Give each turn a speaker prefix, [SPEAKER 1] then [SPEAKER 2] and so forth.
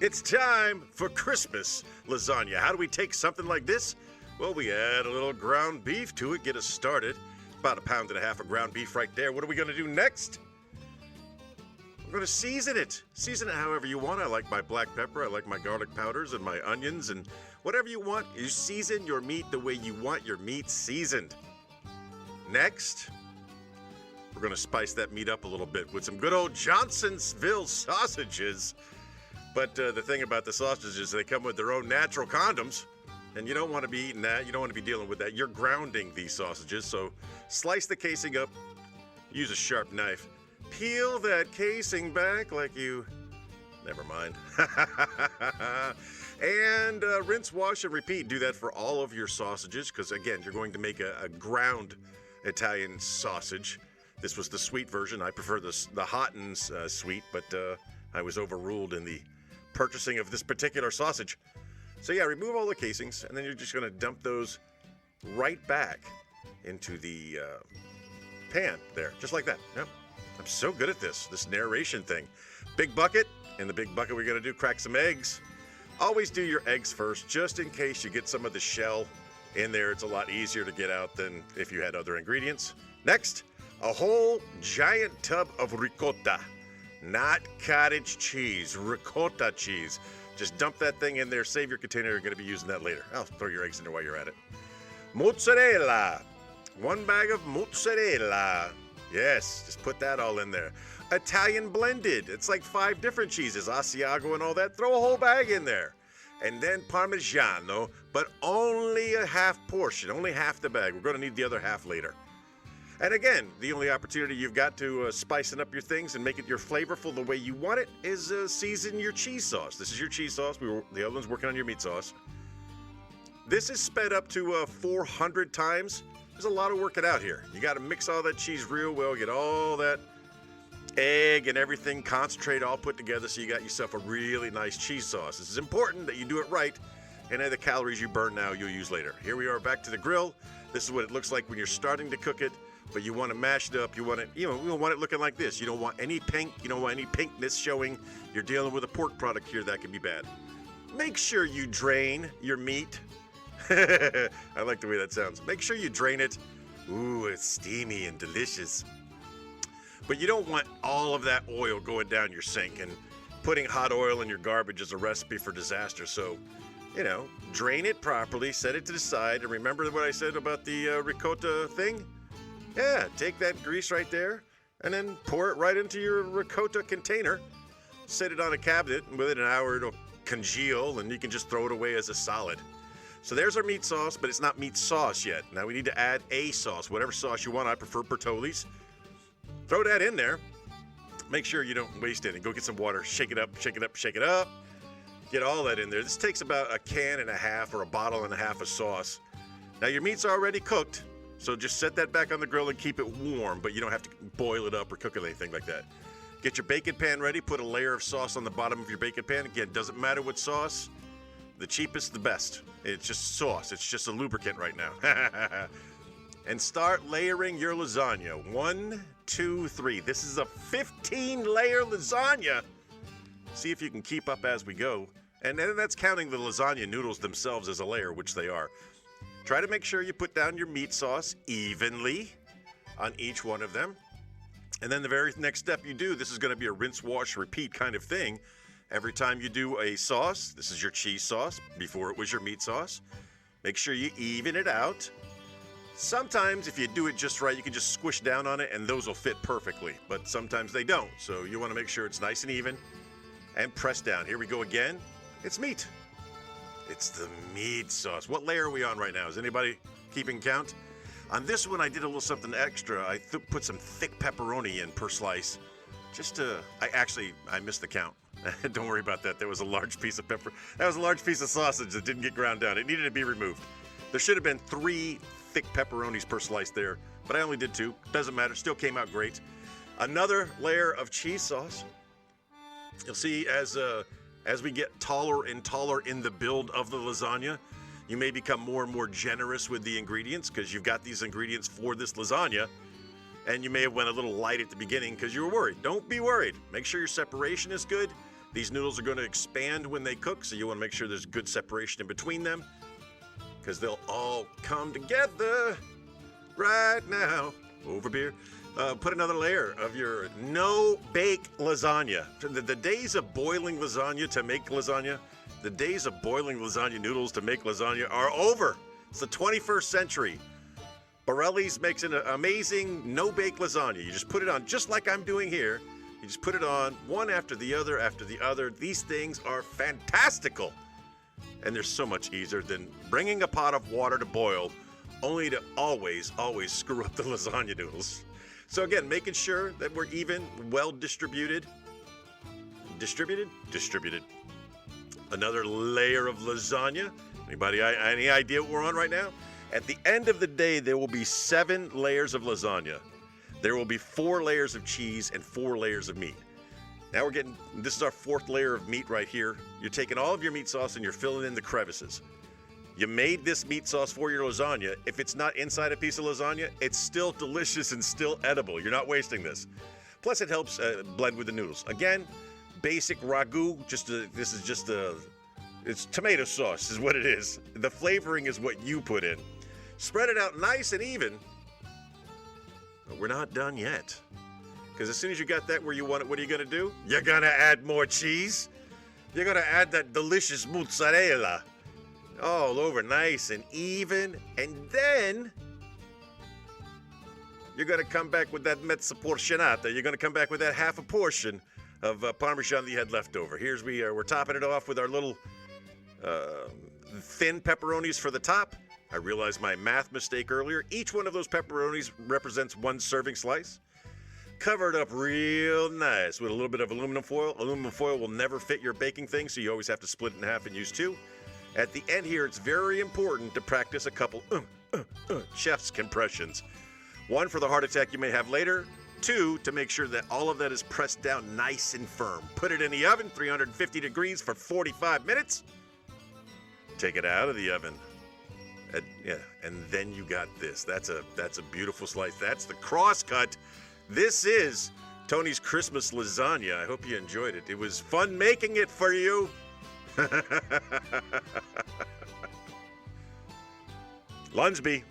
[SPEAKER 1] It's time for Christmas lasagna. How do we take something like this? Well, we add a little ground beef to it, get us started. About 1.5 pounds of ground beef right there. What are we going to do next? We're going to season it. Season it however you want. I like my black pepper. I like my garlic powders and my onions and whatever you want. You season your meat the way you want your meat seasoned. Next, we're going to spice that meat up a little bit with some good old Johnsonville sausages. But the thing about the sausages is they come with their own natural condoms, and you don't want to be eating that. You don't want to be dealing with that. You're grounding these sausages, so slice the casing up. Use a sharp knife. Peel that casing back like you... Never mind. And rinse, wash, and repeat. Do that for all of your sausages because, again, you're going to make a ground Italian sausage. This was the sweet version. I prefer the hot and sweet, but I was overruled in the purchasing of this particular sausage. So yeah, remove all the casings, and then you're just going to dump those right back into the pan there, just like that. Yep. I'm so good at this narration thing. Big bucket. In the big bucket, we're going to do crack some eggs. Always do your eggs first, just in case you get some of the shell in there. It's a lot easier to get out than if you had other ingredients. Next, a whole giant tub of ricotta. Not cottage cheese, ricotta cheese. Just dump that thing in there. Save your container. You're going to be using that later. I'll throw your eggs in there while you're at it. Mozzarella. 1 bag of mozzarella. Yes, just put that all in there. Italian blended. It's like 5 different cheeses. Asiago and all that. Throw a whole bag in there. And then Parmigiano, but only a half portion. Only half the bag. We're going to need the other half later. And again, the only opportunity you've got to spicing up your things and make it your flavorful the way you want it is season your cheese sauce. This is your cheese sauce. The other one's working on your meat sauce. This is sped up to 400 times. There's a lot of working out here. You got to mix all that cheese real well, get all that egg and everything, concentrate all put together so you got yourself a really nice cheese sauce. This is important that you do it right, and the calories you burn now you'll use later. Here we are back to the grill. This is what it looks like when you're starting to cook it. But you want to mash it up. You want it, you don't want it looking like this. You don't want any pink. You don't want any pinkness showing. You're dealing with a pork product here that can be bad. Make sure you drain your meat. I like the way that sounds. Make sure you drain it. Ooh, it's steamy and delicious. But you don't want all of that oil going down your sink, and putting hot oil in your garbage is a recipe for disaster. So, drain it properly, set it to the side, and remember what I said about the ricotta thing? Yeah, take that grease right there and then pour it right into your ricotta container. Set it on a cabinet, and within an hour it'll congeal and you can just throw it away as a solid. So there's our meat sauce, but it's not meat sauce yet. Now we need to add a sauce, whatever sauce you want. I prefer Bertolli's. Throw that in there. Make sure you don't waste any. Go get some water, shake it up, shake it up, shake it up. Get all that in there. This takes about 1.5 cans or 1.5 bottles of sauce. Now your meat's already cooked. So just set that back on the grill and keep it warm, but you don't have to boil it up or cook it or anything like that. Get your bacon pan ready. Put a layer of sauce on the bottom of your bacon pan. Again, doesn't matter what sauce. The cheapest, the best. It's just sauce. It's just a lubricant right now. And start layering your lasagna. 1, 2, 3. This is a 15-layer lasagna. See if you can keep up as we go. And then that's counting the lasagna noodles themselves as a layer, which they are. Try to make sure you put down your meat sauce evenly on each one of them. And then the very next step you do, this is going to be a rinse, wash, repeat kind of thing. Every time you do a sauce, this is your cheese sauce. Before it was your meat sauce. Make sure you even it out. Sometimes if you do it just right, you can just squish down on it and those will fit perfectly. But sometimes they don't. So you want to make sure it's nice and even and press down. Here we go again. It's meat. It's the meat sauce. What layer are we on right now? Is anybody keeping count? On this one, I did a little something extra. I put some thick pepperoni in per slice. I missed the count. Don't worry about that. There was a large piece of pepper. That was a large piece of sausage that didn't get ground down. It needed to be removed. There should have been 3 thick pepperonis per slice there, but I only did 2. Doesn't matter. Still came out great. Another layer of cheese sauce. You'll see as we get taller and taller in the build of the lasagna, you may become more and more generous with the ingredients because you've got these ingredients for this lasagna, and you may have went a little light at the beginning because you were worried. Don't be worried. Make sure your separation is good These noodles are going to expand when they cook, so you want to make sure there's good separation in between them, because they'll all come together right now. Over beer. Put another layer of your no-bake lasagna. The days of boiling lasagna to make lasagna, the days of boiling lasagna noodles to make lasagna are over. It's the 21st century. Borelli's makes an amazing no-bake lasagna. You just put it on just like I'm doing here. You just put it on one after the other after the other. These things are fantastical. And they're so much easier than bringing a pot of water to boil, only to always screw up the lasagna noodles. So again, making sure that we're even, well distributed. Distributed. Another layer of lasagna. Anybody, any idea what we're on right now? At the end of the day, there will be 7 layers of lasagna. There will be 4 layers of cheese and 4 layers of meat. Now this is our 4th layer of meat right here. You're taking all of your meat sauce and you're filling in the crevices. You made this meat sauce for your lasagna. If it's not inside a piece of lasagna, it's still delicious and still edible. You're not wasting this. Plus, it helps blend with the noodles. Again, basic ragu. It's tomato sauce is what it is. The flavoring is what you put in. Spread it out nice and even. But we're not done yet. Because as soon as you got that where you want it, what are you going to do? You're going to add more cheese. You're going to add that delicious mozzarella. All over nice and even. And then you're going to come back with that mezza portionata. You're going to come back with that half a portion of Parmesan that you had left over. We're topping it off with our little thin pepperonis for the top. I realized my math mistake earlier. Each one of those pepperonis represents 1 serving slice. Cover it up real nice with a little bit of aluminum foil. Aluminum foil will never fit your baking thing, so you always have to split it in half and use 2. At the end here, it's very important to practice a couple chef's compressions. 1 for the heart attack you may have later. 2 to make sure that all of that is pressed down nice and firm. Put it in the oven, 350 degrees for 45 minutes. Take it out of the oven. And then you got this. That's a beautiful slice. That's the cross cut. This is Tony's Christmas lasagna. I hope you enjoyed it. It was fun making it for you. Lunsby.